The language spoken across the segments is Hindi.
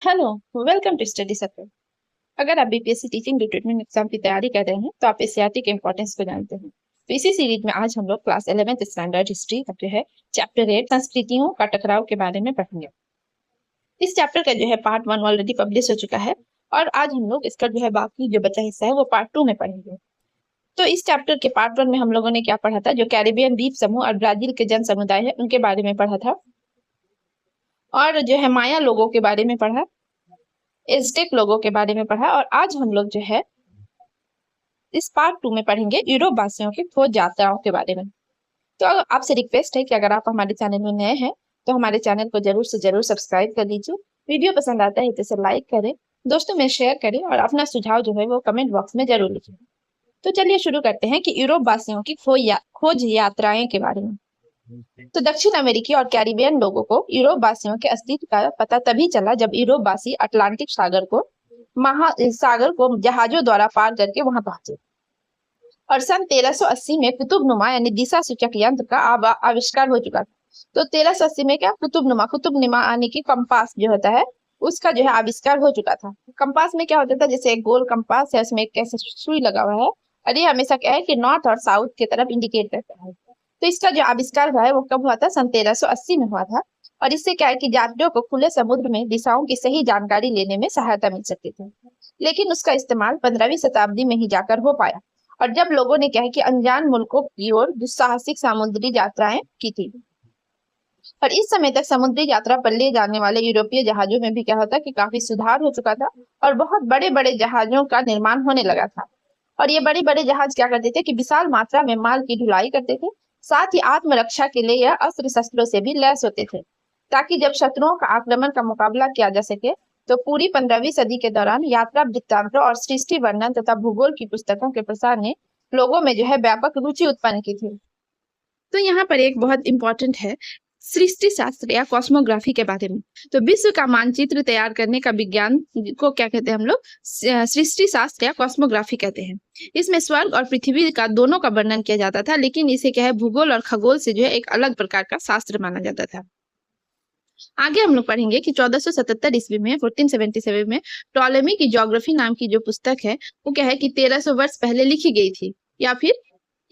Hello, welcome to study circle. अगर आप बीपीएससी टीचिंग रिक्रूटमेंट एग्जाम की तैयारी कर रहे हैं तो आप एससीईआरटी के इंपॉर्टेंस को जानते हैं। तो इसी सीरीज में आज हम लोग क्लास 11th स्टैंडर्ड हिस्ट्री का जो है चैप्टर 8 संस्कृतियों का टकराव के बारे में पढ़ेंगे। इस चैप्टर का जो है पार्ट 1 ऑलरेडी पब्लिश हो चुका है और आज हम लोग इसका जो है बाकी जो बचा हिस्सा है वो पार्ट 2 में पढ़ेंगे। तो इस चैप्टर के पार्ट 1 में हम लोगों ने क्या पढ़ा था, जो कैरिबियन द्वीप समूह और ब्राजील के जन समुदाय है उनके बारे में पढ़ा था और जो है माया लोगों के बारे में पढ़ा, एज़टेक लोगों के बारे में पढ़ा और आज हम लोग जो है इस पार्ट 2 में पढ़ेंगे यूरोप वासियों की खोज यात्राओं के बारे में। तो आपसे रिक्वेस्ट है कि अगर आप हमारे चैनल में नए हैं तो हमारे चैनल को जरूर से जरूर सब्सक्राइब कर लीजिए। वीडियो पसंद आता है तो इसे लाइक करें, दोस्तों में शेयर करें और अपना सुझाव जो है वो कमेंट बॉक्स में जरूर लिखें। तो चलिए शुरू करते हैं कि यूरोप वासियों की खोज यात्राएं के बारे में। तो दक्षिण अमेरिकी और कैरिबियन लोगों को यूरोप वासियों के अस्तित्व का पता तभी चला जब यूरोप वासी अटलांटिक सागर को जहाजों द्वारा पार करके वहां पहुंचे और सन 1380 में कुतुबनुमा यानी दिशा सूचक यंत्र का आविष्कार हो चुका था। तो 1380 में क्या कुतुबनुमा यानी कि कंपास जो होता है उसका जो है आविष्कार हो चुका था। कंपास में क्या होता था, जैसे एक गोल कंपास है, उसमें एक ऐसे सुई लगा हुआ है और ये हमेशा क्या है कि नॉर्थ और साउथ की तरफ इंडिकेट करता है। तो इसका जो आविष्कार हुआ है वो कब हुआ था, सन 1380 में हुआ था और इससे क्या है कि यात्रियों को खुले समुद्र में दिशाओं की सही जानकारी लेने में सहायता मिल सकती थी। लेकिन उसका इस्तेमाल 15वीं शताब्दी में ही जाकर हो पाया और जब लोगों ने क्या है कि अनजान मुल्कों की ओर दुस्साहसिक समुद्री यात्राएं की थी। और इस समय तक समुद्री यात्रा पर ले जाने वाले यूरोपीय जहाजों में भी क्या होता कि काफी सुधार हो चुका था और बहुत बड़े बड़े जहाजों का निर्माण होने लगा था। और ये बड़े बड़े जहाज क्या करते थे कि विशाल मात्रा में माल की ढुलाई करते थे, साथ ही आत्मरक्षा के लिए यह अस्त्र शस्त्रों से भी लैस होते थे ताकि जब शत्रुओं का आक्रमण का मुकाबला किया जा सके। तो पूरी 15वीं सदी के दौरान यात्रा वृत्तांतों और सृष्टि वर्णन तथा भूगोल की पुस्तकों के प्रसार ने लोगों में जो है व्यापक रुचि उत्पन्न की थी। तो यहाँ पर एक बहुत इंपॉर्टेंट है सृष्टि शास्त्र या कॉस्मोग्राफी के बारे में। तो विश्व का मानचित्र तैयार करने का विज्ञान को क्या कहते हैं हम लोग, सृष्टि शास्त्र या कॉस्मोग्राफी कहते हैं। इसमें स्वर्ग और पृथ्वी का दोनों का वर्णन किया जाता था, लेकिन इसे क्या है भूगोल और खगोल से जो है एक अलग प्रकार का शास्त्र माना जाता था। आगे हम लोग पढ़ेंगे कि 1477 ईस्वी में 1477 में टॉलेमी की ज्योग्राफी नाम की जो पुस्तक है वो क्या है कि 1300 वर्ष पहले लिखी गई थी, या फिर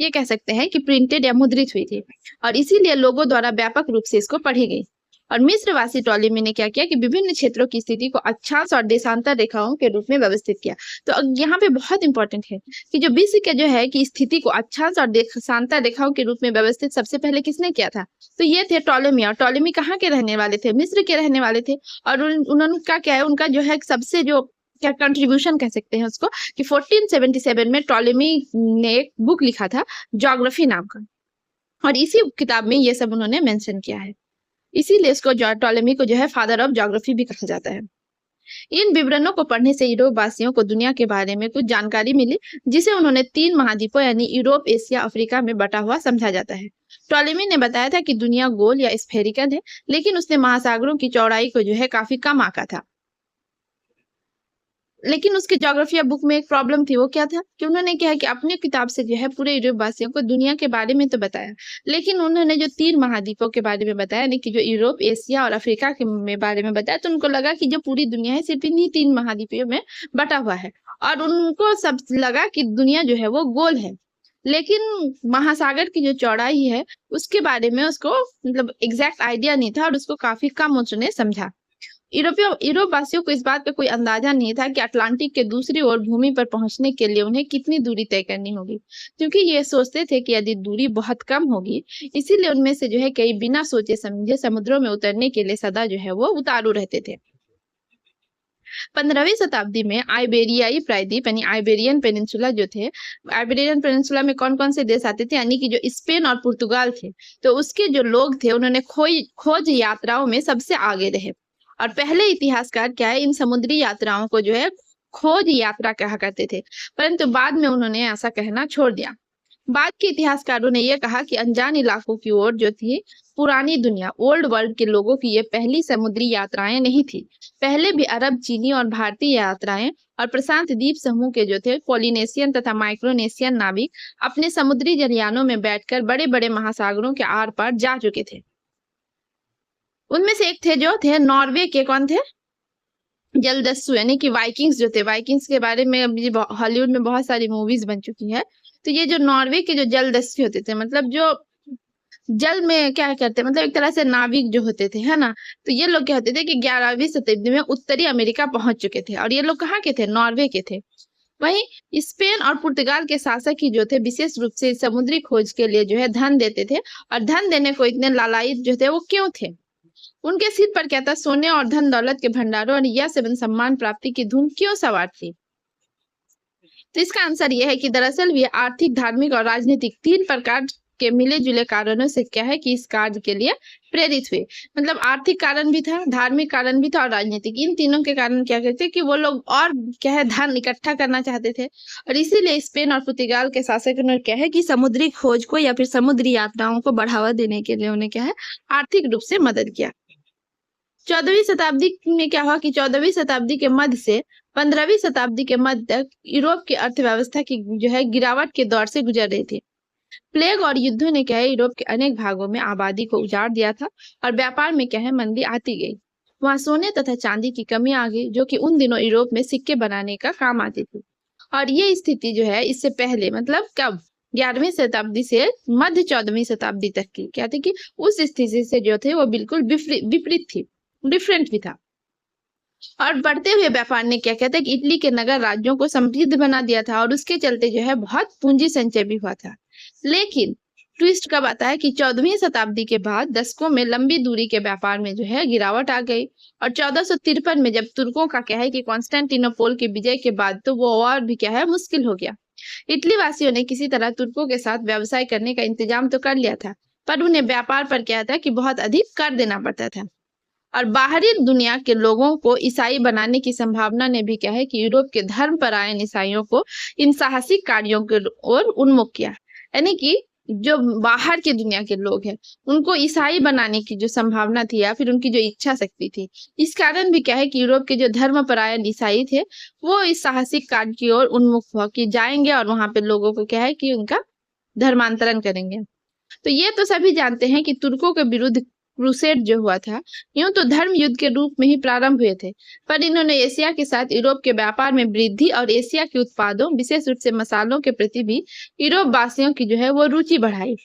ये कह सकते हैं कि प्रिंटेड या मुद्रित हुई थी और इसीलिए लोगों द्वारा व्यापक रूप से इसको पढ़ी गई। और मिस्रवासी टॉलेमी ने क्या किया कि विभिन्न क्षेत्रों की स्थिति को अक्षांश और देशांतर रेखाओं के रूप में व्यवस्थित किया। तो यहाँ पे बहुत इंपॉर्टेंट है कि जो विश्व के जो है कि स्थिति को अक्षांश और देशांतर रेखाओं के रूप में व्यवस्थित सबसे पहले किसने किया था, तो ये थे टॉलेमी। और टॉलेमी कहाँ के रहने वाले थे, मिस्र के रहने वाले थे। और उन्होंने क्या है उनका जो है सबसे जो क्या कंट्रीब्यूशन कह सकते हैं उसको कि 1477 में टॉलेमी ने एक बुक लिखा था ज्योग्राफी नाम का और इसी किताब में ये सब उन्होंने मेंशन किया है, इसीलिए इसको टॉलेमी को जो है फादर ऑफ ज्योग्राफी भी कहा जाता है। इन विवरणों को पढ़ने से यूरोप वासियों को दुनिया के बारे में कुछ जानकारी मिली जिसे उन्होंने 3 महाद्वीपों यानी यूरोप, एशिया, अफ्रीका में बटा हुआ समझा जाता है। टॉलेमी ने बताया था कि दुनिया गोल या स्फेरिकल है, लेकिन उसने महासागरों की चौड़ाई को जो है काफी कम आंका था। लेकिन उसके ज्योग्राफी बुक में एक प्रॉब्लम थी, वो क्या था कि उन्होंने क्या है कि अपने किताब से जो है पूरे यूरोप वासियों को दुनिया के बारे में तो बताया, लेकिन उन्होंने जो 3 महाद्वीपों के बारे में बताया, यानी कि जो यूरोप, एशिया और अफ्रीका के बारे में बताया, तो उनको लगा कि जो पूरी दुनिया है सिर्फ इन्हीं 3 महाद्वीपों में बटा हुआ है और उनको सब लगा कि दुनिया जो है वो गोल है। लेकिन महासागर की जो चौड़ाई है उसके बारे में उसको मतलब एग्जैक्ट आइडिया नहीं था और उसको काफी कम उसने समझा। यूरोप वासियों को इस बात का कोई अंदाजा नहीं था कि अटलांटिक के दूसरी ओर भूमि पर पहुंचने के लिए उन्हें कितनी दूरी तय करनी होगी, क्योंकि ये सोचते थे कि यदि दूरी बहुत कम होगी, इसीलिए उनमें से जो है कई बिना सोचे समझे समुद्रों में उतरने के लिए सदा जो है वो उतारू रहते थे। 15वीं शताब्दी में आइबेरियाई प्रायद्वीप यानी आइबेरियन पेनिनसुला जो थे, आइबेरियन पेनिनसुला में कौन कौन से देश आते थे, यानी कि जो स्पेन और पुर्तगाल थे, तो उसके जो लोग थे उन्होंने खोज यात्राओं में सबसे आगे रहे। और पहले इतिहासकार क्या है इन समुद्री यात्राओं को जो है खोज यात्रा कहा करते थे, परंतु बाद में उन्होंने ऐसा कहना छोड़ दिया। बाद के इतिहासकारों ने यह कहा कि अनजान इलाकों की ओर जो थी पुरानी दुनिया, ओल्ड वर्ल्ड के लोगों की ये पहली समुद्री यात्राएं नहीं थी। पहले भी अरब, चीनी और भारतीय यात्राएं और प्रशांत द्वीप समूह के जो थे पोलिनेशियन तथा माइक्रोनेशियन नाविक अपने समुद्री जलयानों में बैठकर बड़े बड़े महासागरों के आर पार जा चुके थे। उनमें से एक थे जो थे नॉर्वे के, कौन थे, जलदस्यु यानी कि वाइकिंग्स जो थे, वाइकिंग्स के बारे में अभी हॉलीवुड में बहुत सारी मूवीज बन चुकी है। तो ये जो नॉर्वे के जो जलदस्यु होते थे, मतलब जो जल में क्या करते, मतलब एक तरह से नाविक जो होते थे, है ना। तो ये लोग क्या होते थे कि 11वीं शताब्दी में उत्तरी अमेरिका पहुंच चुके थे, और ये लोग कहाँ के थे, नॉर्वे के थे। वहीं स्पेन और पुर्तगाल के शासक ही जो थे विशेष रूप से समुद्री खोज के लिए जो है धन देते थे, और धन देने को इतने लालायित जो थे वो क्यों थे। उनके सिर पर क्या था, सोने और धन दौलत के भंडारों और यश एवं सम्मान प्राप्ति की धुन क्यों सवार थी। तो इसका आंसर यह है कि दरअसल ये आर्थिक, धार्मिक और राजनीतिक तीन प्रकार के मिले जुले कारणों से क्या है कि इस कार्य के लिए प्रेरित हुए। मतलब आर्थिक कारण भी था, धार्मिक कारण भी था और राजनीतिक, इन तीनों के कारण क्या कहते हैं कि वो लोग और क्या है धन इकट्ठा करना चाहते थे। और इसीलिए स्पेन और पुर्तगाल के शासकों ने क्या है कि समुद्री खोज को या फिर समुद्री यात्राओं को बढ़ावा देने के लिए उन्हें क्या है आर्थिक रूप से मदद किया। 14वीं शताब्दी में क्या हुआ कि 14वीं शताब्दी के मध्य से 15वीं शताब्दी के मध्य तक यूरोप की अर्थव्यवस्था की जो है गिरावट के दौर से गुजर रही थी। प्लेग और युद्धों ने क्या है यूरोप के अनेक भागों में आबादी को उजाड़ दिया था, और व्यापार में क्या है मंदी आती गई। वहां सोने तथा चांदी की कमी आ गई, जो कि उन दिनों यूरोप में सिक्के बनाने का काम आती थी। और ये स्थिति जो है इससे पहले, मतलब कब, 11वीं शताब्दी से मध्य 14वीं शताब्दी तक की क्या थी कि उस स्थिति से जो थे वो बिल्कुल विपरीत थी, डिफरेंट भी था। और बढ़ते हुए व्यापार ने क्या कहते हैं कि इटली के नगर राज्यों को समृद्ध बना दिया था, और उसके चलते जो है बहुत पूंजी संचय भी हुआ था। लेकिन ट्विस्ट कब आता है कि 14वीं शताब्दी के बाद दशकों में लंबी दूरी के व्यापार में जो है गिरावट आ गई, और 1453 में जब तुर्कों का क्या है कि कॉन्स्टेंटिनोपोल की विजय के बाद तो वो और भी क्या है मुश्किल हो गया। इटली वासियों ने किसी तरह तुर्कों के साथ व्यवसाय करने का इंतजाम तो कर लिया था, पर उन्हें व्यापार पर क्या था कि बहुत अधिक कर देना पड़ता था। और बाहरी दुनिया के लोगों को ईसाई बनाने की संभावना ने भी क्या है कि यूरोप के धर्मपरायण ईसाइयों को इन साहसिक कार्यों की ओर उन्मुख किया। यानी कि जो बाहर की दुनिया के लोग हैं उनको ईसाई बनाने की जो संभावना थी या फिर उनकी जो इच्छा शक्ति थी, इस कारण भी क्या है कि यूरोप के जो धर्मपरायण ईसाई थे वो इस साहसिक कार्य की ओर उन्मुख हो कि जाएंगे और वहां पे लोगों को क्या है कि उनका धर्मांतरण करेंगे। तो ये तो सभी जानते हैं कि तुर्कों के विरुद्ध क्रूसेड जो हुआ था यूं तो धर्म युद्ध के रूप में ही प्रारंभ हुए थे, पर इन्होंने एशिया के साथ यूरोप के व्यापार में वृद्धि और एशिया के उत्पादों विशेष रूप से मसालों के प्रति भी यूरोप वासियों की जो है वो रुचि बढ़ाई।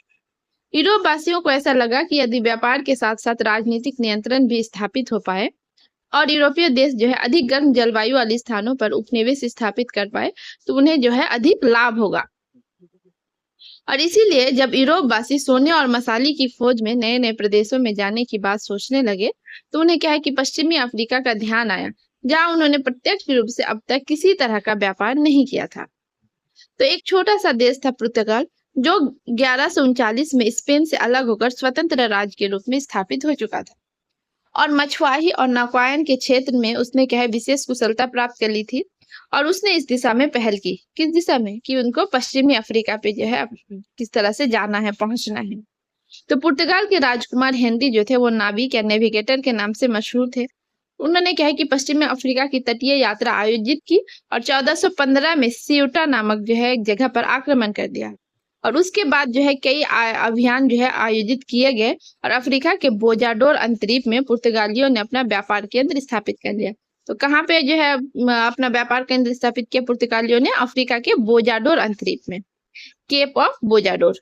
यूरोप वासियों को ऐसा लगा कि यदि व्यापार के साथ साथ राजनीतिक नियंत्रण भी स्थापित हो पाए और यूरोपीय देश जो है अधिक गर्म जलवायु वाले स्थानों पर उपनिवेश स्थापित कर पाए तो उन्हें जो है अधिक लाभ होगा। और इसीलिए जब यूरोप वासी सोने और मसाले की खोज में नए नए प्रदेशों में जाने की बात सोचने लगे तो उन्हें क्या है कि पश्चिमी अफ्रीका का ध्यान आया, जहां उन्होंने प्रत्यक्ष रूप से अब तक किसी तरह का व्यापार नहीं किया था। तो एक छोटा सा देश था पुर्तगाल, जो 1139 में स्पेन से अलग होकर स्वतंत्र राज्य के रूप में स्थापित हो चुका था, और मछुआही और नौकायन के क्षेत्र में उसने क्या है विशेष कुशलता प्राप्त कर ली थी। और उसने इस दिशा में पहल की, किस दिशा में, कि उनको पश्चिमी अफ्रीका पे जो है किस तरह से जाना है, पहुंचना है। तो पुर्तगाल के राजकुमार हेनरी जो थे वो नाविक या नेविगेटर के नाम से मशहूर थे। उन्होंने क्या है कि पश्चिमी अफ्रीका की तटीय यात्रा आयोजित की और 1415 में सियूटा नामक जो है एक जगह पर आक्रमण कर दिया। और उसके बाद जो है कई अभियान जो है आयोजित किए गए और अफ्रीका के बोजाडोर अंतरीप में पुर्तगालियों ने अपना व्यापार केंद्र स्थापित कर लिया। तो कहाँ पे जो है अपना व्यापार केंद्र स्थापित किया पुर्तगालियों ने? अफ्रीका के बोजाडोर अंतरीप में, केप ऑफ बोजाडोर।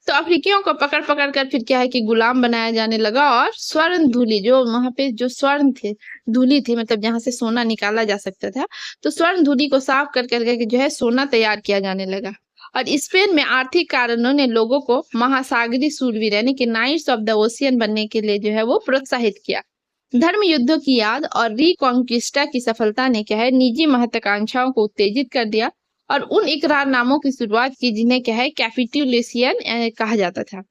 तो अफ्रीकियों को पकड़ पकड़ कर फिर क्या है कि गुलाम बनाया जाने लगा, और स्वर्ण धूलि, जो वहां पे जो स्वर्ण थे, धूलि थी, मतलब जहां से सोना निकाला जा सकता था, तो स्वर्ण धूलि को साफ कर करके जो है सोना तैयार किया जाने लगा। और स्पेन में आर्थिक कारणों ने लोगों को महासागरी शूरवीर यानी कि नाइट्स ऑफ द ओशियन बनने के लिए जो है वो प्रोत्साहित किया। धर्म युद्धों की याद और रिकॉन्क्विस्टा की सफलता ने क्या है निजी महत्वाकांक्षाओं को उत्तेजित कर दिया और उन इकरारनामों की शुरुआत की जिन्हें क्या है कैपिटुलेशन कहा जाता था।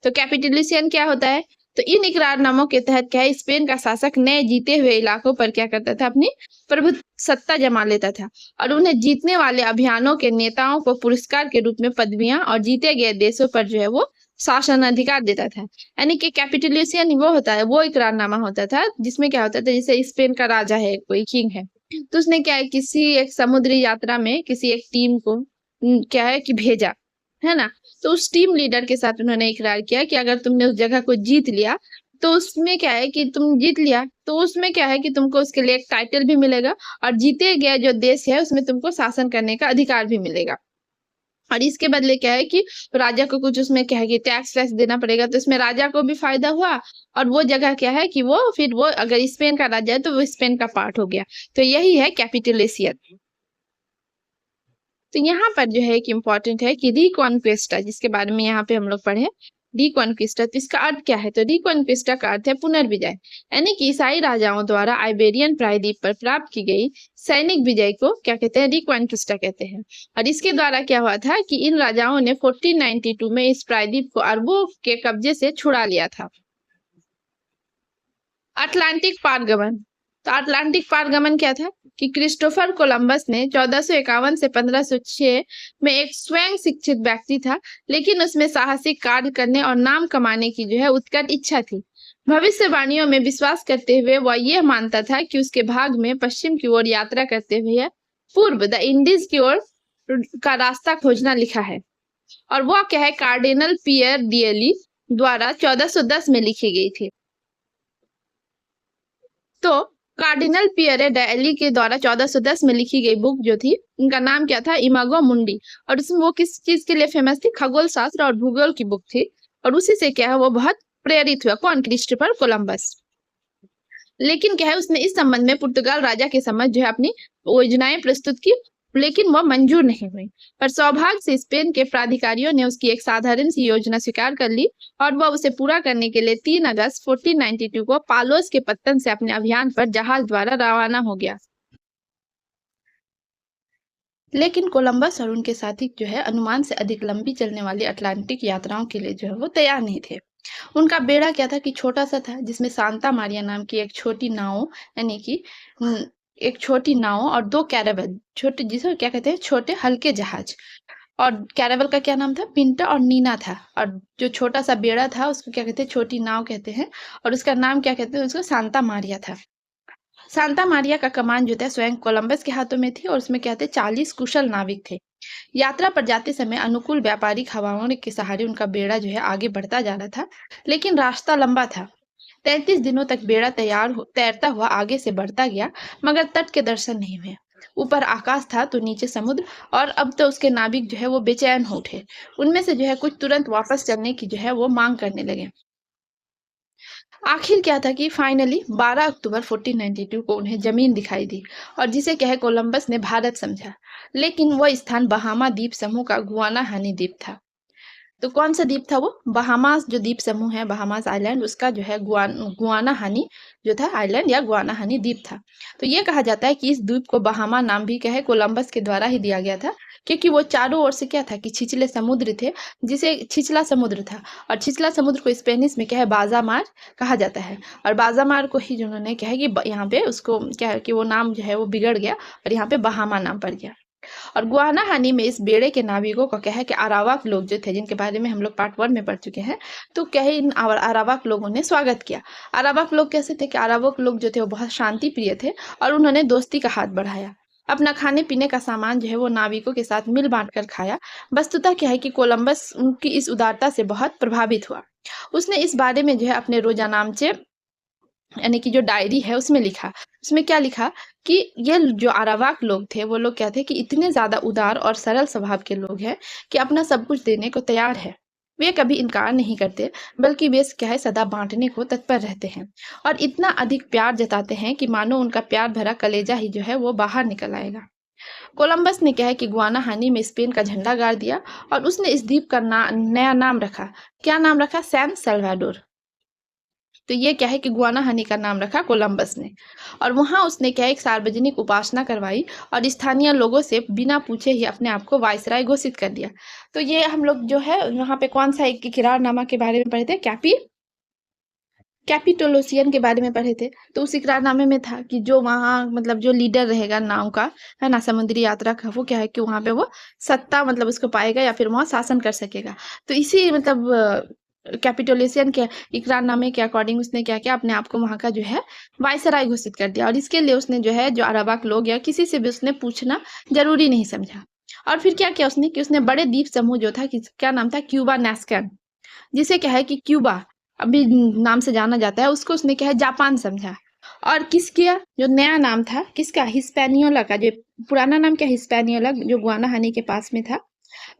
तो कैपिटुलेशन क्या होता है? तो इन इकरारनामों के तहत क्या है स्पेन का शासक नए जीते हुए इलाकों पर क्या करता था, अपनी प्रभुत्व सत्ता जमा लेता था, और उन्हें जीतने वाले अभियानों के नेताओं को पुरस्कार के रूप में पदवियां और जीते गए देशों पर जो है वो शासन अधिकार देता था। यानी कि कैपिटुलेशन वो होता है, वो इकरारनामा होता था जिसमें क्या होता था, जैसे स्पेन का राजा है, कोई किंग है, तो उसने क्या है किसी एक समुद्री यात्रा में किसी एक टीम को क्या है कि भेजा, है ना। तो उस टीम लीडर के साथ उन्होंने इकरार किया कि अगर तुमने उस जगह को जीत लिया तो उसमें क्या है कि तुम जीत लिया, तो उसमें क्या है कि तुमको उसके लिए एक टाइटल भी मिलेगा और जीते गए जो देश है उसमें तुमको शासन करने का अधिकार भी मिलेगा। और इसके बदले क्या है कि राजा को कुछ उसमें क्या है कि टैक्स वैक्स देना पड़ेगा, तो इसमें राजा को भी फायदा हुआ और वो जगह क्या है कि वो फिर वो अगर स्पेन का राजा है तो वो स्पेन का पार्ट हो गया। तो यही है कैपिटुलेशन। तो यहाँ पर जो है एक इम्पोर्टेंट है कि रिकॉन्क्वेस्टा, जिसके बारे में यहाँ पे हम लोग पढ़े रिकॉन्क्विस्टा, तो इसका अर्थ क्या है? तो रिकॉन्क्विस्टा का अर्थ है पुनर्विजय, यानी कि ईसाई राजाओं द्वारा आइबेरियन प्रायद्वीप पर प्राप्त की गई सैनिक विजय को क्या कहते हैं? रिकॉन्क्विस्टा कहते हैं। और इसके द्वारा क्या हुआ था कि इन राजाओं ने 1492 में इस प्रायद्वीप को अरबों के कब्जे से छुड़ा लिया था। अटलांटिक पारगमन, तो अटलांटिक पारगमन क्या था कि क्रिस्टोफर कोलंबस ने 1451 से 1506 में एक स्वयं शिक्षित व्यक्ति था, लेकिन उसमें साहसिक कार्य करने और नाम कमाने की जो है उत्कट इच्छा थी। भविष्यवाणियों में विश्वास करते हुए वह यह मानता था कि उसके भाग में पश्चिम की ओर यात्रा करते हुए पूर्व द इंडीज की ओर का रास्ता खोजना लिखा है। और वह क्या है कार्डिनल पियर डियली द्वारा 1410 में लिखी गई थी। तो कार्डिनल पियरे डेली के द्वारा 1410 में लिखी गई बुक जो थी, उनका नाम क्या था? इमागो मुंडी। और उसमें वो किस चीज के लिए फेमस थी? खगोल शास्त्र और भूगोल की बुक थी। और उसी से क्या है वो बहुत प्रेरित हुआ। कौन? Christopher Columbus. लेकिन क्या है उसने इस संबंध में पुर्तगाल राजा के समक्ष जो है अपनी योजनाएं प्रस्तुत की, लेकिन वह मंजूर नहीं हुई। पर सौभाग्य से स्पेन के प्राधिकारियों ने उसकी एक साधारण सी योजना स्वीकार कर ली और वह उसे पूरा करने के लिए 3 अगस्त 1492 को पालोस के पत्तन से अपने अभियान पर जहाज द्वारा रवाना हो गया। लेकिन कोलंबस और उनके साथी जो है अनुमान से अधिक लंबी चलने वाली अटलांटिक यात्राओं के लिए जो है वो तैयार नहीं थे। उनका बेड़ा क्या था कि छोटा सा था, जिसमें सांता मारिया नाम की एक छोटी नाव, यानी कि एक छोटी नाव और 2 कैरावल, छोटे जिसे क्या कहते हैं छोटे हल्के जहाज। और कैरावल का क्या नाम था? पिंटा और नीना था। और जो छोटा सा बेड़ा था उसको क्या कहते हैं? छोटी नाव कहते हैं। और उसका नाम क्या कहते हैं? उसको सांता मारिया था। सांता मारिया का कमान जो था स्वयं कोलंबस के हाथों में थी और उसमें क्या थे? 40 कुशल नाविक थे। यात्रा पर जाते समय अनुकूल व्यापारिक हवाओं के सहारे उनका बेड़ा जो है आगे बढ़ता जा रहा था, लेकिन रास्ता लंबा था। 33 दिनों तक बेड़ा तैरता हुआ आगे से बढ़ता गया, मगर तट के दर्शन नहीं हुए। ऊपर आकाश था तो नीचे समुद्र, और अब तो उसके नाविक जो है वो बेचैन हो उठे। उनमें से जो है कुछ तुरंत वापस चलने की जो है वो मांग करने लगे। आखिर क्या था कि फाइनली 12 अक्टूबर 1492 को उन्हें जमीन दिखाई दी और जिसे क्या है कोलंबस ने भारत समझा, लेकिन वह स्थान बहामा द्वीप समूह का गुआना हानी द्वीप था। तो कौन सा द्वीप था वो? बहामास जो द्वीप समूह है, बहामास आइलैंड, उसका जो है गुआना हानी जो था आइलैंड या गुआना हानी द्वीप था। तो ये कहा जाता है कि इस द्वीप को बहामा नाम भी क्या है कोलंबस के द्वारा ही दिया गया था, क्योंकि वो चारों ओर से क्या था कि छिछले समुद्र थे, जिसे छिछला समुद्र था। और छिछला समुद्र को स्पेनिश में क्या है बाजामार कहा जाता है। और बाजामार को ही जिन्होंने क्या है कि यहाँ पे उसको क्या है कि वो नाम जो है वो बिगड़ गया और यहाँ पे बहामा नाम पड़ गया। और गुआना हानी में इस बेड़े के नाविकों का क्या है कि अरावाक लोग जो थे, जिनके बारे में हम लोग पार्ट 1 में पढ़ चुके हैं, तो क्या है इन अरावाक लोगों ने स्वागत किया। अरावाक लोग कैसे थे कि अरावाक लोग जो थे वो बहुत शांति प्रिय थे और उन्होंने दोस्ती का हाथ बढ़ाया। अपना खाने पीने का सामान जो है वो नाविकों के साथ मिल बांट कर खाया। वस्तुतः क्या है कि कोलंबस उनकी इस उदारता से बहुत प्रभावित हुआ। उसने इस बारे में जो है अपने रोजानामचे यानी कि जो डायरी है उसमें लिखा। उसमें क्या लिखा कि ये जो अरावाक लोग थे वो लोग क्या थे कि इतने ज्यादा उदार और सरल स्वभाव के लोग हैं कि अपना सब कुछ देने को तैयार है। वे कभी इनकार नहीं करते, बल्कि वे क्या है सदा बांटने को तत्पर रहते हैं और इतना अधिक प्यार जताते हैं कि मानो उनका प्यार भरा कलेजा ही जो है वो बाहर निकल आएगा। कोलंबस ने क्या है कि गुआना हानी में स्पेन का झंडा गाड़ दिया और उसने इस द्वीप का नया नाम रखा। क्या नाम रखा? San Salvador. तो ये क्या है कि गुआना हानी का नाम रखा कोलंबस ने। और वहां उसने क्या एक सार्वजनिक उपासना करवाई और स्थानीय लोगों से बिना पूछे ही अपने आप को वायसराय घोषित कर दिया। तो ये हम लोग जो है वहां पे कौन सा एक इकरारनामा के बारे में पढ़े थे? कैपिटोलोसियन के बारे में पढ़े थे। तो उस इकरारनामे में था कि जो वहाँ मतलब जो लीडर रहेगा नाव का, है ना, समुद्री यात्रा का, वो क्या है कि वहां पे वो सत्ता मतलब उसको पाएगा या फिर वहां शासन कर सकेगा। तो इसी मतलब कैपिटोलेशन के इकरारनामे के अकॉर्डिंग उसने क्या किया, अपने आप को वहां का जो है वायसराय घोषित कर दिया। और इसके लिए उसने जो है जो अरावाक लोग या किसी से भी उसने पूछना जरूरी नहीं समझा। और फिर क्या किया उसने कि उसने बड़े द्वीप समूह जो था, क्या नाम था? क्यूबा नैस्कैन, जिसे क्या है कि क्यूबा अभी नाम से जाना जाता है, उसको उसने क्या है जापान समझा। और किसका जो नया नाम था, किसका, हिस्पैनियोला का, जो पुराना नाम क्या हिस्पैनियोला, जो गुआनाहानी के पास में था,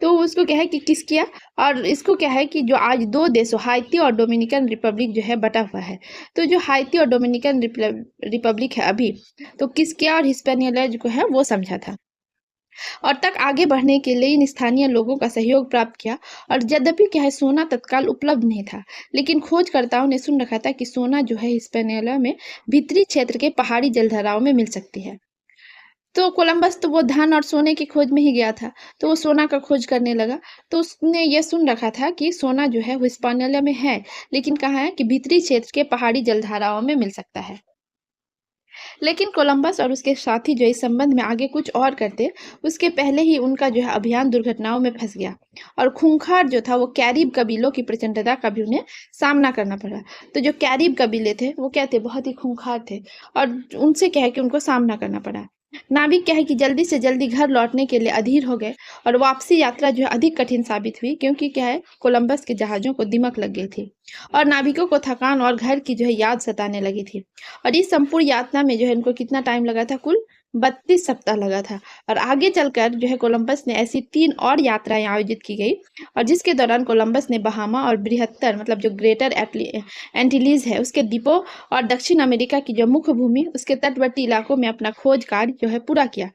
तो उसको क्या है कि किस किया। और इसको क्या है कि जो आज दो देशों हाइती और डोमिनिकन रिपब्लिक जो है बटा हुआ है, तो जो हाइती और डोमिनिकन रिपब्लिक है अभी, तो किस किया और हिस्पैनियोला जो है वो समझा था। और तक आगे बढ़ने के लिए इन स्थानीय लोगों का सहयोग प्राप्त किया। और यद्यपि क्या है सोना तत्काल उपलब्ध नहीं था, लेकिन खोजकर्ताओं ने सुन रखा था कि सोना जो है हिस्पैनियोला में भीतरी क्षेत्र के पहाड़ी जलधाराओं में मिल सकती है। तो कोलंबस तो वो धान और सोने की खोज में ही गया था, तो वो सोना का खोज करने लगा। तो उसने ये सुन रखा था कि सोना जो है वो हिस्पैनियोला में है, लेकिन कहाँ है कि भीतरी क्षेत्र के पहाड़ी जलधाराओं में मिल सकता है। लेकिन कोलंबस और उसके साथी जो इस संबंध में आगे कुछ और करते, उसके पहले ही उनका जो है अभियान दुर्घटनाओं में फंस गया। और खूंखार जो था वो कैरिब कबीलों की प्रचंडता का भी उन्हें सामना करना पड़ा। तो जो कैरिब कबीले थे वो क्या थे, बहुत ही खूंखार थे, और उनसे क्या है कि उनको सामना करना पड़ा। नाविक क्या है कि जल्दी से जल्दी घर लौटने के लिए अधीर हो गए। और वापसी यात्रा जो है अधिक कठिन साबित हुई, क्योंकि क्या है कोलंबस के जहाजों को दिमक लग गई थी, और नाविकों को थकान और घर की जो है याद सताने लगी थी। और इस संपूर्ण यात्रा में जो है इनको कितना टाइम लगा था, कुल 32 सप्ताह लगा था। और आगे चलकर जो है कोलंबस ने ऐसी 3 और यात्राएं आयोजित की गई, और जिसके दौरान कोलंबस ने बहामा और बृहत्तर मतलब जो ग्रेटर एंटीलीज है उसके द्वीपों और दक्षिण अमेरिका की जो मुख्य भूमि उसके तटवर्ती इलाकों में अपना खोज कार्य जो है पूरा किया।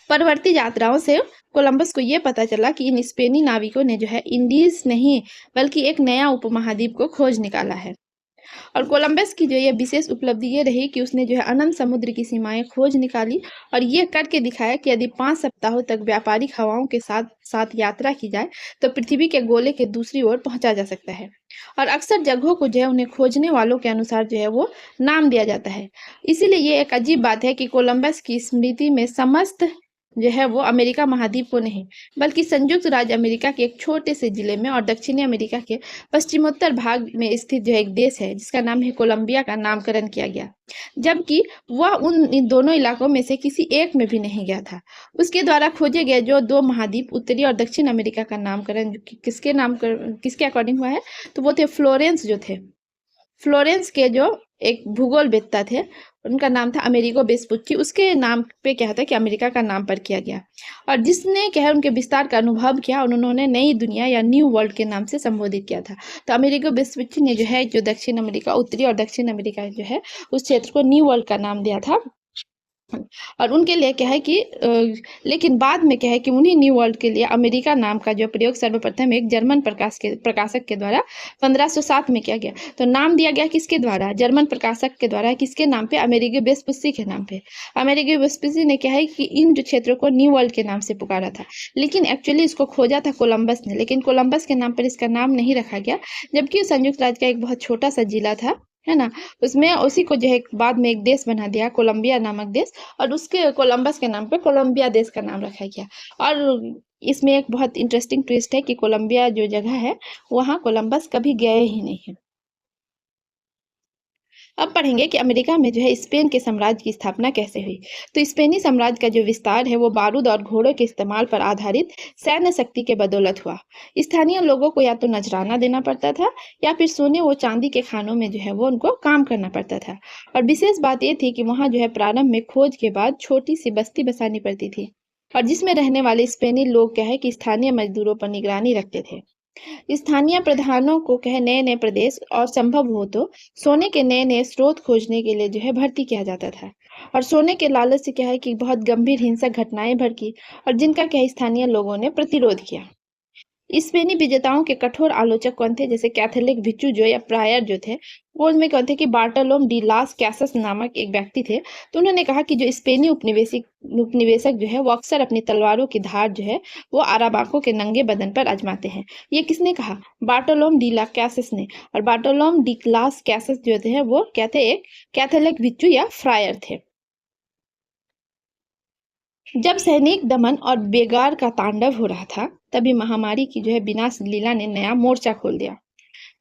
परवर्ती यात्राओं से कोलंबस को यह पता चला कि इन स्पेनी नाविकों ने जो है इंडीज नहीं बल्कि एक नया उपमहाद्वीप को खोज निकाला है। और कोलंबस की जो ये विशेष उपलब्धि ये रही कि उसने जो है अनंत समुद्र की सीमाएं खोज निकाली, और ये करके दिखाया कि यदि 5 सप्ताहों तक व्यापारिक हवाओं के साथ साथ यात्रा की जाए तो पृथ्वी के गोले के दूसरी ओर पहुंचा जा सकता है। और अक्सर जगहों को जो है उन्हें खोजने वालों के अनुसार जो है वो नाम दिया जाता है। इसीलिए ये एक अजीब बात है कि कोलंबस की स्मृति में समस्त जो है वो अमेरिका महाद्वीप को नहीं, बल्कि संयुक्त राज्य अमेरिका के एक छोटे से जिले में और दक्षिणी अमेरिका के पश्चिमोत्तर भाग में स्थित जो एक देश है जिसका नाम है कोलंबिया का नामकरण किया गया, जबकि वह इन दोनों इलाकों में से किसी एक में भी नहीं गया था। उसके द्वारा खोजे गए जो 2 महाद्वीप उत्तरी और दक्षिण अमेरिका का नामकरण किसके अकॉर्डिंग हुआ है, तो वो थे फ्लोरेंस जो थे। फ्लोरेंस के जो एक भूगोलवेत्ता थे उनका नाम था अमेरिगो वेस्पुच्ची, उसके नाम पे क्या था कि अमेरिका का नाम पर किया गया। और जिसने क्या है उनके विस्तार का अनुभव किया और उन्होंने नई दुनिया या न्यू वर्ल्ड के नाम से संबोधित किया था। तो अमेरिगो वेस्पुच्ची ने जो है जो दक्षिण अमेरिका उत्तरी और दक्षिण अमेरिका जो है उस क्षेत्र को न्यू वर्ल्ड का नाम दिया था। और उनके लिए क्या है कि लेकिन बाद में क्या है कि उन्हीं न्यू वर्ल्ड के लिए अमेरिका नाम का जो प्रयोग सर्वप्रथम एक जर्मन प्रकाशक के द्वारा 1507 में किया गया। तो नाम दिया गया किसके द्वारा, जर्मन प्रकाशक के द्वारा, किसके नाम पे, अमेरिगो वेस्पुस्सी के नाम पे। अमेरिगो वेस्पुस्सी ने क्या है कि इन जो क्षेत्रों को न्यू वर्ल्ड के नाम से पुकारा था, लेकिन एक्चुअली इसको खोजा था कोलंबस ने, लेकिन कोलंबस के नाम पर इसका नाम नहीं रखा गया, जबकि संयुक्त राज्य का एक बहुत छोटा सा जिला था, है ना, उसमें उसी को जो है बाद में एक देश बना दिया कोलंबिया नामक देश, और उसके कोलंबस के नाम पे कोलंबिया देश का नाम रखा गया। और इसमें एक बहुत इंटरेस्टिंग ट्विस्ट है कि कोलंबिया जो जगह है वहां कोलंबस कभी गए ही नहीं है। अब पढ़ेंगे कि अमेरिका में जो है स्पेन के साम्राज्य की स्थापना कैसे हुई। तो स्पेनी साम्राज्य का जो विस्तार है वो बारूद और घोड़ों के इस्तेमाल पर आधारित सैन्य शक्ति के बदौलत हुआ। स्थानीय लोगों को या तो नजराना देना पड़ता था या फिर सोने व चांदी के खानों में जो है वो उनको काम करना पड़ता था। और विशेष बात यह थी कि वहां जो है प्रारंभ में खोज के बाद छोटी सी बस्ती बसानी पड़ती थी, और जिसमें रहने वाले स्पेनी लोग क्या है कि स्थानीय मजदूरों पर निगरानी रखते थे। स्थानीय प्रधानों को कहे नए नए प्रदेश और संभव हो तो सोने के नए नए स्रोत खोजने के लिए जो है भर्ती किया जाता था। और सोने के लालच से क्या है कि बहुत गंभीर हिंसक घटनाएं भड़की, और जिनका क्या स्थानीय लोगों ने प्रतिरोध किया। स्पेनी विजेताओं के कठोर आलोचक कौन थे, जैसे कैथोलिक भिक्षु जो या प्रायर जो थे, वो उनमें कौन थे कि बार्टोलोम डी लास कैसस नामक एक व्यक्ति थे। तो उन्होंने कहा कि जो स्पेनी उपनिवेशक जो है वो अक्सर अपनी तलवारों की धार जो है वो अराबाको के नंगे बदन पर आजमाते हैं। ये किसने कहा, बार्टोलोम डी ला कैसस ने। और बार्टोलोम डी लास कैसस जो थे वो क्या थे, एक कैथोलिक भिक्षु या फ्रायर थे। जब सैनिक दमन और बेगार का तांडव हो रहा था, तभी महामारी की जो है विनाश लीला ने नया मोर्चा खोल दिया।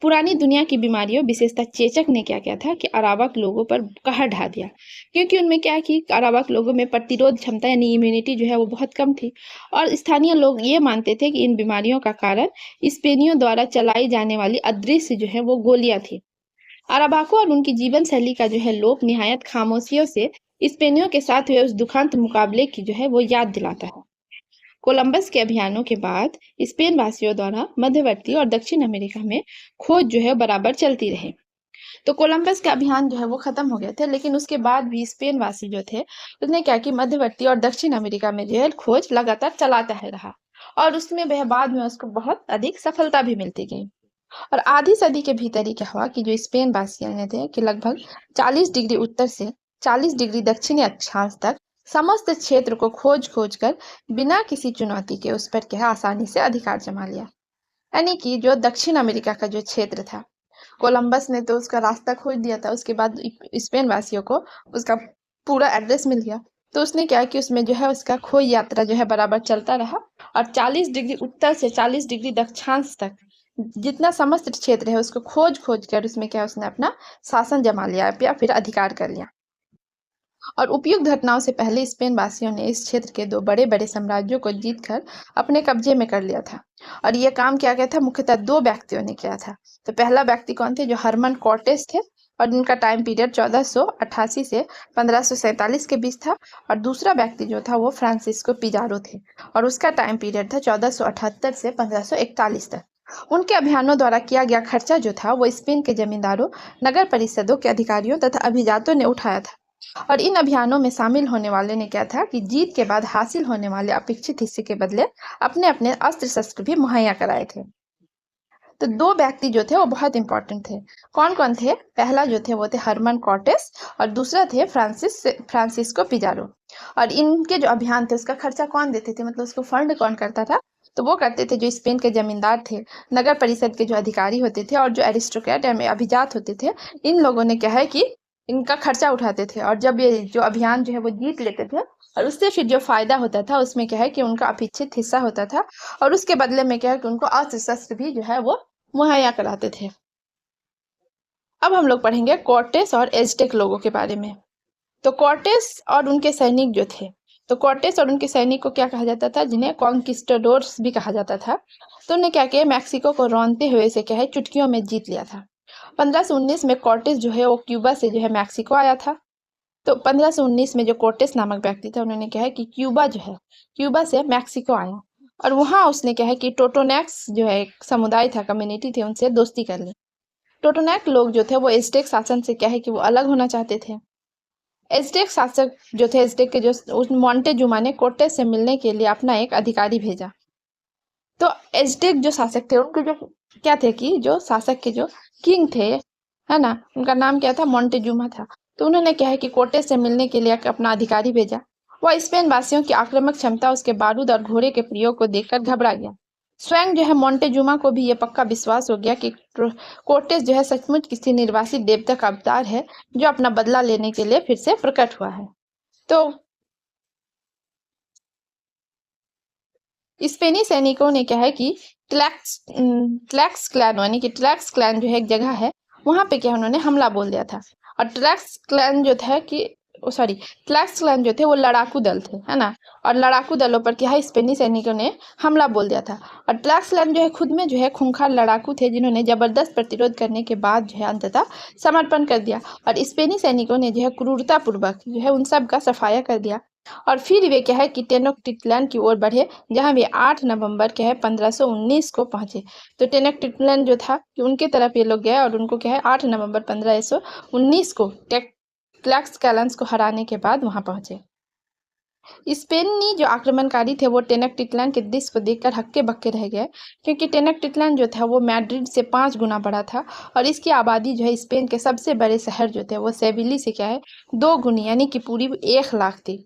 पुरानी दुनिया की बीमारियों विशेषतः चेचक ने क्या किया था कि अरावक लोगों पर कहर ढा दिया, क्योंकि उनमें क्या कि अरावक लोगों में प्रतिरोध क्षमता यानी इम्यूनिटी जो है वो बहुत कम थी। और स्थानीय लोग ये मानते थे कि इन बीमारियों का कारण स्पेनियों द्वारा चलाई जाने वाली अदृश्य जो है वो गोलियां थी। अराबाको और उनकी जीवन शैली का जो है लोक निहायत खामोशियों से स्पेनियों के साथ हुए उस दुखांत मुकाबले की जो है वो याद दिलाता है। कोलंबस के अभियानों के बाद स्पेन वासियों द्वारा मध्यवर्ती और दक्षिण अमेरिका में खोज जो है बराबर चलती रही। तो कोलंबस का अभियान जो है वो खत्म हो गया था, लेकिन उसके बाद भी स्पेन वासी जो थे उसने क्या कि मध्यवर्ती और दक्षिण अमेरिका में जो है खोज लगातार चलाता है रहा। और उसमें वह बाद में उसको बहुत अधिक सफलता भी मिलती गई। और आधी सदी के भीतर ही क्या हुआ कि जो स्पेन वासियां थे कि लगभग 40 डिग्री उत्तर से 40 डिग्री दक्षिणी अक्षांश तक समस्त क्षेत्र को खोज खोज कर बिना किसी चुनौती के उस पर क्या आसानी से अधिकार जमा लिया। यानी कि जो दक्षिण अमेरिका का जो क्षेत्र था, कोलंबस ने तो उसका रास्ता खोज दिया था, उसके बाद स्पेन वासियों को उसका पूरा एड्रेस मिल गया। तो उसने क्या कि उसमें जो है उसका खोज यात्रा जो है बराबर चलता रहा। और 40 डिग्री उत्तर से 40 डिग्री दक्षिणांश तक जितना समस्त क्षेत्र है उसको खोज खोज कर उसमें क्या उसने अपना शासन जमा लिया या फिर अधिकार कर लिया। और उपयुक्त घटनाओं से पहले स्पेन वासियों ने इस क्षेत्र के दो बड़े बड़े साम्राज्यों को जीतकर अपने कब्जे में कर लिया था। और ये काम किया गया था मुख्यतः दो व्यक्तियों ने किया था। तो पहला व्यक्ति कौन थे? जो हरमन कॉर्टेस थे, और उनका टाइम पीरियड 1488 से 1547 के बीच था। और दूसरा व्यक्ति जो था वो फ्रांसिस्को पिजारो थे, और उसका टाइम पीरियड था 1478 से 1541 तक। उनके अभियानों द्वारा किया गया खर्चा जो था वो स्पेन के जमींदारों, नगर परिषदों के अधिकारियों तथा अभिजातों ने उठाया था। और इन अभियानों में शामिल होने वाले ने क्या था कि जीत के बाद हासिल होने वाले अपेक्षित हिस्से के बदले अपने अपने अस्त्र शस्त्र भी मुहैया कराए थे। तो दो व्यक्ति जो थे वो बहुत इंपॉर्टेंट थे। कौन कौन थे? पहला जो थे वो थे हरमन कॉर्टेस, और दूसरा थे फ्रांसिस्को पिजारो। और इनके जो अभियान थे उसका खर्चा कौन देते थे, मतलब उसको फंड कौन करता था? तो वो करते थे जो स्पेन के जमींदार थे, नगर परिषद के जो अधिकारी होते थे, और जो एरिस्टोक्रेट या अभिजात होते थे। इन लोगों ने क्या है कि इनका खर्चा उठाते थे, और जब ये जो अभियान जो है वो जीत लेते थे, और उससे फिर जो फायदा होता था उसमें क्या है कि उनका अपेक्षित हिस्सा होता था, और उसके बदले में क्या है कि उनको अस्त्र शस्त्र भी जो है वो मुहैया कराते थे। अब हम लोग पढ़ेंगे कॉर्टेस और एज़टेक लोगों के बारे में। तो कॉर्टेस और उनके सैनिक जो थे, तो कॉर्टेस और उनके सैनिक को क्या कहा जाता था? जिन्हें कॉन्किस्टाडोर्स भी कहा जाता था। तो उन्हें क्या किया? मैक्सिको को रौंदते हुए से क्या है चुटकियों में जीत लिया था। 1519 में कॉर्टेस जो है वो क्यूबा से जो है मैक्सिको आया था। तो 1519 में जो कॉर्टेस नामक व्यक्ति था उन्होंने क्या है कि क्यूबा जो है, क्यूबा से मैक्सिको आया, और वहां उसने क्या है कि टोटोनैक्स जो है एक समुदाय था, कम्युनिटी थी, उनसे दोस्ती कर ली। टोटोनैक लोग जो थे वो एज़टेक शासन से क्या है कि वो अलग होना चाहते थे। एज़टेक शासक जो थे, एज़टेक के जो उस मोंटेजुमा ने कोर्टेस से मिलने के लिए अपना एक अधिकारी भेजा। तो एज़टेक जो शासक थे उनके जो क्या थे कि जो शासक के जो किंग थे, है ना, उनका नाम क्या था? मोंटेजुमा था। तो उन्होंने क्या है कि कोर्टेस से मिलने के लिए अपना अधिकारी भेजा। वह स्पेन वासियों की आक्रामक क्षमता, उसके बारूद और घोड़े के प्रयोग को देखकर घबरा गया। स्वयं जो है मोंटेजुमा को भी ये पक्का विश्वास हो गया कि कोर्टेस जो है सचमुच किसी निर्वासित देवता का अवतार है, जो अपना बदला लेने के लिए फिर से प्रकट हुआ है। तो स्पेनी सैनिकों ने क्या है कि ट्लैक्स क्लैन यानी कि ट्लैक्स क्लैन जो है एक जगह है, वहां पे क्या उन्होंने हमला बोल दिया था। और ट्लैक्स क्लैन जो था कि सॉरी ट्लैक्स क्लैन जो थे वो लड़ाकू दल थे, है ना। और लड़ाकू दलों पर क्या है स्पेनी सैनिकों ने हमला बोल दिया था। और ट्लैक्स क्लैन जो है खुद में जो है खूंखार लड़ाकू थे, जिन्होंने जबरदस्त प्रतिरोध करने के बाद जो है अंततः समर्पण कर दिया। और स्पेनी सैनिकों ने जो है क्रूरतापूर्वक जो है उन सब का सफाया कर दिया। और फिर वे क्या है कि टेनोक्टिट्लान की ओर बढ़े, जहां वे 8 नवंबर क्या है 1519 को पहुंचे। तो टेनोक्टिट्लान जो था कि उनके तरफ ये लोग गए, और उनको क्या है 8 नवंबर 1519 को ट्लैक्सकैलेंस को हराने के बाद वहां पहुंचे। स्पेनी जो आक्रमणकारी थे वो टेनोक्टिट्लान के दृश्य को देखकर हक्के बक्के रह गए, क्योंकि टेनोक्टिट्लान जो था वो मैड्रिड से 5 गुना बड़ा था, और इसकी आबादी जो है स्पेन के सबसे बड़े शहर जो थे वो सेविली से क्या है 2 गुनी यानी कि पूरी 1 लाख थी।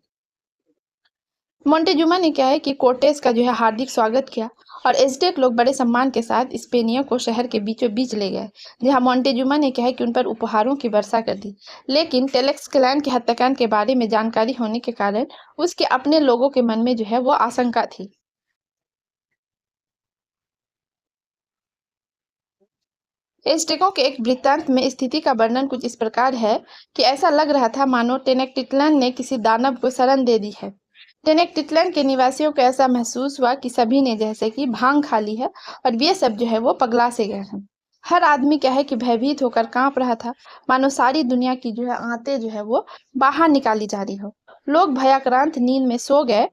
मोंटेजुमा ने क्या है कि कोर्टेस का जो है हार्दिक स्वागत किया, और एज़टेक लोग बड़े सम्मान के साथ स्पेनियों को शहर के बीचों बीच ले गए, जहां मोंटेजुमा ने क्या है कि उन पर उपहारों की वर्षा कर दी। लेकिन टेलेक्सक्लैन के हत्याकांड के बारे में जानकारी होने के कारण उसके अपने लोगों के मन में जो है वो आशंका थी। एज़टेकों के एक वृत्तांत में स्थिति का वर्णन कुछ इस प्रकार है कि ऐसा लग रहा था मानो टेनेक्टिट्लन ने किसी दानव को शरण दे दी है। टेनेक्टिट्लन के निवासियों को ऐसा महसूस हुआ कि सभी ने जैसे कि भांग खा ली है और वे सब जो है वो पगला से गए हैं। हर आदमी क्या है कि भयभीत होकर कांप रहा था, मानो सारी दुनिया की जो है आंतें जो है वो बाहर निकाली जा रही हो। लोग भयाक्रांत नींद में सो गए,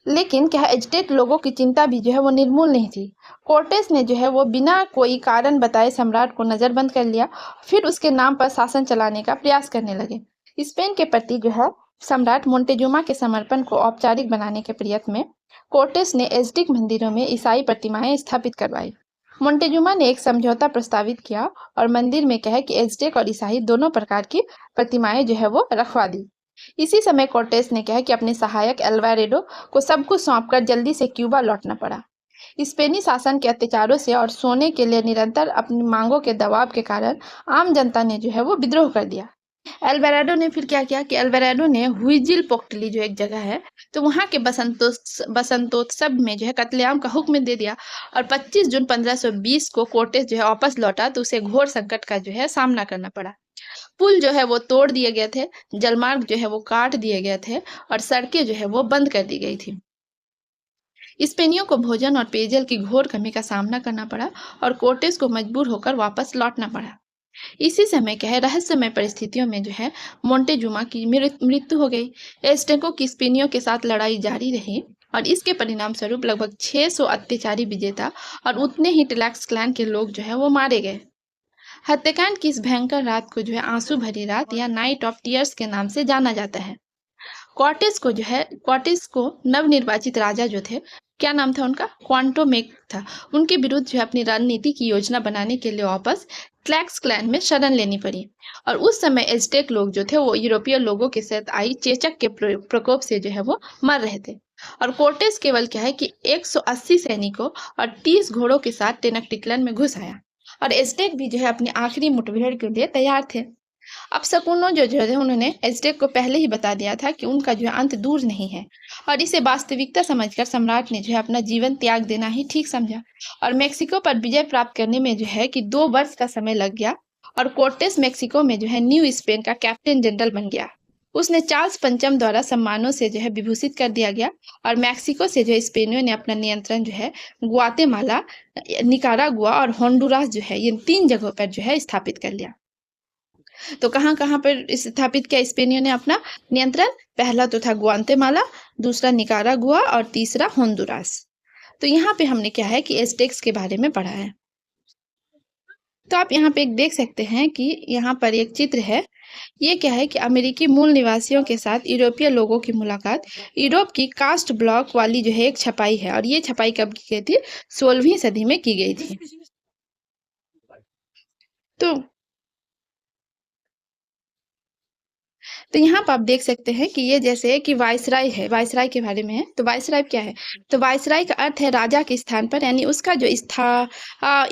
लेकिन क्या एजिटेट लोगों की चिंता भी जो है वो निर्मूल नहीं थी। कोर्टेस ने जो है वो बिना कोई कारण बताए सम्राट को नजरबंद कर लिया, फिर उसके नाम पर शासन चलाने का प्रयास करने लगे। स्पेन के प्रति जो है सम्राट मोन्टेजुमा के समर्पण को औपचारिक बनाने के प्रयत्न में कोर्टेस ने एज़टेक मंदिरों में ईसाई प्रतिमाएं स्थापित करवाई। मोन्टेजुमा ने एक समझौता प्रस्तावित किया और मंदिर में कहे कि एज़टेक और ईसाई दोनों प्रकार की प्रतिमाएं जो है वो रखवा दी। इसी समय कोर्टेस ने कहा कि अपने सहायक एल्वारेडो को सब कुछ सौंपकर जल्दी से क्यूबा लौटना पड़ा। स्पेनी शासन के अत्याचारों से और सोने के लिए निरंतर अपनी मांगों के दबाव के कारण आम जनता ने जो है वो विद्रोह कर दिया। एल्वारेडो ने फिर क्या किया कि एल्वारेडो ने हुइजिल पोक्टली जो एक जगह है, तो वहां के बसंतोत्सव में जो है कत्लेआम का हुक्म दे दिया और 25 जून 1520 को कोर्टेस जो है वापस लौटा, तो उसे घोर संकट का जो है सामना करना पड़ा। पुल जो है वो तोड़ दिए गए थे, जलमार्ग जो है वो काट दिए गए थे और सड़कें जो है वो बंद कर दी गई थी। स्पेनियों को भोजन और पेयजल की घोर कमी का सामना करना पड़ा और कोर्टेस को मजबूर होकर वापस लौटना पड़ा। इसी समय क्या है, रहस्यमय परिस्थितियों में जो है मोन्टेजुमा की मृत्यु हो गई। एज़टेकों की स्पेनियों के साथ लड़ाई जारी रही और इसके परिणाम स्वरूप लगभग 600 अत्याचारी विजेता और उतने ही टेलैक्स क्लैन के लोग जो है वो मारे गए। हत्याकांड की इस भयंकर रात को जो है आंसू भरी रात या नाइट ऑफ टीयर्स के नाम से जाना जाता है। कॉर्टेस को नवनिर्वाचित राजा जो थे, क्या नाम था उनका, क्वांटोमेक था, उनके विरुद्ध जो है अपनी रणनीति की योजना बनाने के लिए वापस क्लैक्स क्लैन में शरण लेनी पड़ी। और उस समय एज़टेक लोग जो थे वो यूरोपीय लोगों के साथ आई चेचक के प्रकोप से जो है वो मर रहे थे। और कोर्टेस केवल क्या है कि 180 सैनिकों और 30 घोड़ों के साथ टेनक्टिट्लन में घुस आया और एज़टेक भी जो है अपनी आखिरी मुठभेड़ के लिए तैयार थे। अब शकुनों जो है उन्होंने एज़टेक को पहले ही बता दिया था कि उनका जो है अंत दूर नहीं है और इसे वास्तविकता समझकर सम्राट ने जो है अपना जीवन त्याग देना ही ठीक समझा और मेक्सिको पर विजय प्राप्त करने में जो है कि 2 वर्ष का समय लग गया और कोर्टेस मेक्सिको में जो है न्यू स्पेन का कैप्टन जनरल बन गया। उसने चार्ल्स पंचम द्वारा सम्मानों से जो है विभूषित कर दिया गया और मैक्सिको से जो है स्पेनियों ने अपना नियंत्रण जो है ग्वातेमाला, निकारागुआ और होंडुरास जो है ये 3 जगहों पर जो है स्थापित कर लिया। तो कहाँ कहाँ पर स्थापित किया स्पेनियों ने अपना नियंत्रण? पहला तो था ग्वातेमाला, दूसरा निकारागुआ और तीसरा होंडुरास। तो यहाँ पे हमने क्या है कि एज़टेक्स के बारे में पढ़ा है। तो आप यहाँ पे एक देख सकते हैं कि यहाँ पर एक चित्र है। ये क्या है कि अमेरिकी मूल निवासियों के साथ यूरोपीय लोगों की मुलाकात, यूरोप की कास्ट ब्लॉक वाली जो है एक छपाई है और ये छपाई कब की गई थी? 16वीं सदी में की गई थी। तो यहाँ पर आप देख सकते हैं कि ये जैसे कि वायसराय है, वायसराय के बारे में है। तो वायसराय क्या है? तो वायसराय का अर्थ है राजा के स्थान पर, यानी उसका जो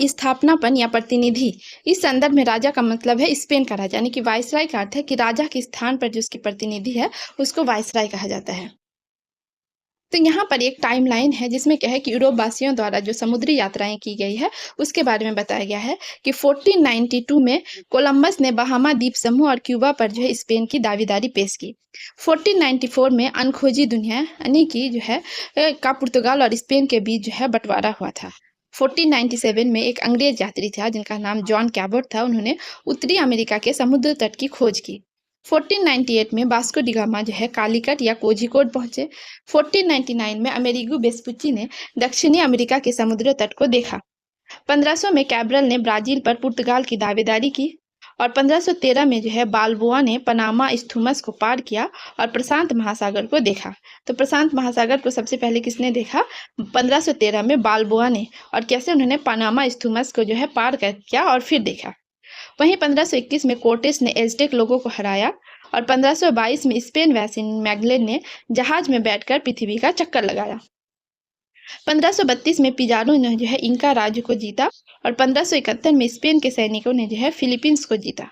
स्थापनापन या प्रतिनिधि। इस संदर्भ में राजा का मतलब है स्पेन का राजा, यानी कि वायसराय का अर्थ है कि राजा के स्थान पर जो उसकी प्रतिनिधि है उसको वायसराय कहा जाता है। तो यहाँ पर एक टाइमलाइन है जिसमें क्या है कि यूरोप वासियों द्वारा जो समुद्री यात्राएं की गई है उसके बारे में बताया गया है कि 1492 में कोलंबस ने बहामा द्वीप समूह और क्यूबा पर जो है स्पेन की दावेदारी पेश की। 1494 में अनखोजी दुनिया यानी कि जो है का पुर्तगाल और स्पेन के बीच जो है बंटवारा हुआ था। 1497 में एक अंग्रेज यात्री था जिनका नाम जॉन कैबोट था, उन्होंने उत्तरी अमेरिका के समुद्र तट की खोज की। 1498 में वास्को डी गामा जो है कालीकट या कोझिकोड पहुंचे। 1499 में अमेरिगो वेस्पुची ने दक्षिणी अमेरिका के समुद्र तट को देखा। 1500 में कैब्रल ने ब्राजील पर पुर्तगाल की दावेदारी की और 1513 में जो है बाल्बोआ ने पनामा स्थूमस को पार किया और प्रशांत महासागर को देखा। तो प्रशांत महासागर को सबसे पहले किसने देखा? 1513 में बाल्बोआ ने। और कैसे उन्होंने पनामा स्थूमस को जो है पार कर किया और फिर देखा। वहीं 1521 में कोर्टेस ने एज़टेक लोगों को हराया और 1522 में स्पेन वासी मैगलेन ने जहाज में बैठकर पृथ्वी का चक्कर लगाया। 1532 में पिजारो ने जो है इंका राज्य को जीता और 1571 में स्पेन के सैनिकों ने जो है फिलीपींस को जीता।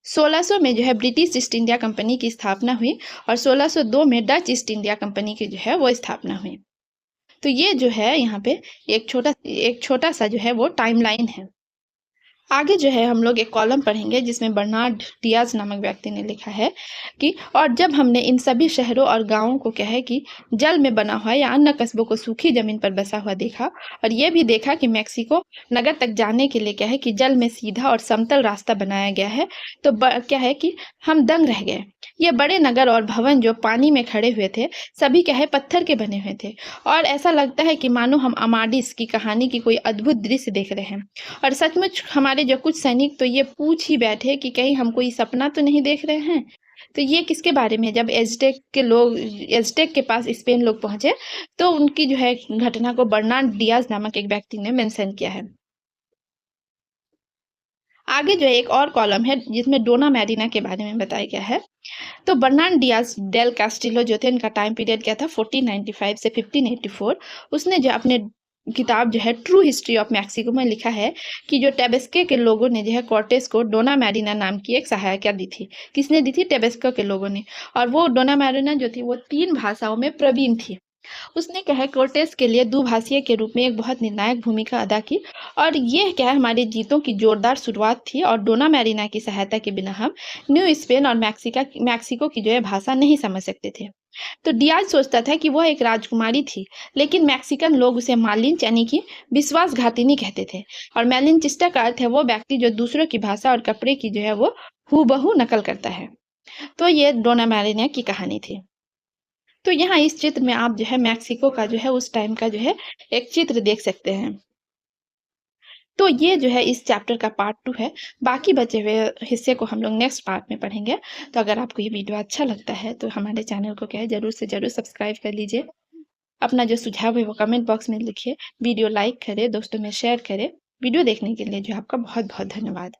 1600 में जो है ब्रिटिश ईस्ट इंडिया कंपनी की स्थापना हुई और 1602 में डच ईस्ट इंडिया कंपनी की जो है वो स्थापना हुई। तो ये जो है यहाँ पे एक छोटा सा जो है वो टाइमलाइन है। आगे जो है हम लोग एक कॉलम पढ़ेंगे जिसमें बर्नार्ड डियाज नामक व्यक्ति ने लिखा है कि और जब हमने इन सभी शहरों और गांवों को क्या है कि जल में बना हुआ या अन्य कस्बों को सूखी जमीन पर बसा हुआ देखा और ये भी देखा कि मेक्सिको नगर तक जाने के लिए क्या है कि जल में सीधा और समतल रास्ता बनाया गया है, तो क्या है कि हम दंग रह गए। ये बड़े नगर और भवन जो पानी में खड़े हुए थे सभी क्या है पत्थर के बने हुए थे और ऐसा लगता है कि मानो हम अमाडिस की कहानी की कोई अद्भुत दृश्य देख रहे हैं। और सचमुच हमारे जो कुछ सैनिक तो ये पूछ ही बैठे कि कहीं हम कोई सपना तो नहीं देख रहे हैं। तो ये किसके बारे में, जब एज़टेक के पास स्पेन लोग पहुंचे तो उनकी जो है घटना को बर्नार्ड डियाज नामक एक व्यक्ति ने मेंशन किया है। आगे जो है एक और कॉलम है जिसमें डोना मैरिना के बारे में बताया गया है। तो बर्नार्ड डियाज डेल कास्टिलो जो थे इनका टाइम पीरियड क्या था 1495 से 1584। उसने जो अपने किताब जो है ट्रू हिस्ट्री ऑफ मैक्सिको में लिखा है कि जो टेबेस्के के लोगों ने जो है कॉर्टेस को डोना मैरिना नाम की एक सहायता दी थी। किसने दी थी? टेबेस्को के लोगों ने। और वो डोना मैरिना जो थी वो 3 भाषाओं में प्रवीण थी। उसने क्या है कोर्टेस के लिए दुभाषीय के रूप में एक बहुत निर्णायक भूमिका अदा की और ये क्या है हमारी जीतों की जोरदार शुरुआत थी और डोना मैरिना की सहायता के बिना हम न्यू स्पेन और मैक्सिको की जो है भाषा नहीं समझ सकते थे। तो डियाज सोचता था कि वह एक राजकुमारी थी, लेकिन मैक्सिकन लोग उसे मालिंच यानी कि विश्वासघातिनी कहते थे। और मैलिनचिस्टा का अर्थ है वो व्यक्ति जो दूसरों की भाषा और कपड़े की जो है वो हूबहू नकल करता है। तो ये डोना मैरिना की कहानी थी। तो यहाँ इस चित्र में आप जो है मैक्सिको का जो है उस टाइम का जो है एक चित्र देख सकते हैं। तो ये जो है इस चैप्टर का पार्ट 2 है। बाकी बचे हुए हिस्से को हम लोग नेक्स्ट पार्ट में पढ़ेंगे। तो अगर आपको ये वीडियो अच्छा लगता है तो हमारे चैनल को क्या है ज़रूर से ज़रूर सब्सक्राइब कर लीजिए। अपना जो सुझाव है वो कमेंट बॉक्स में लिखिए। वीडियो लाइक करें, दोस्तों में शेयर करें। वीडियो देखने के लिए जो आपका बहुत-बहुत धन्यवाद।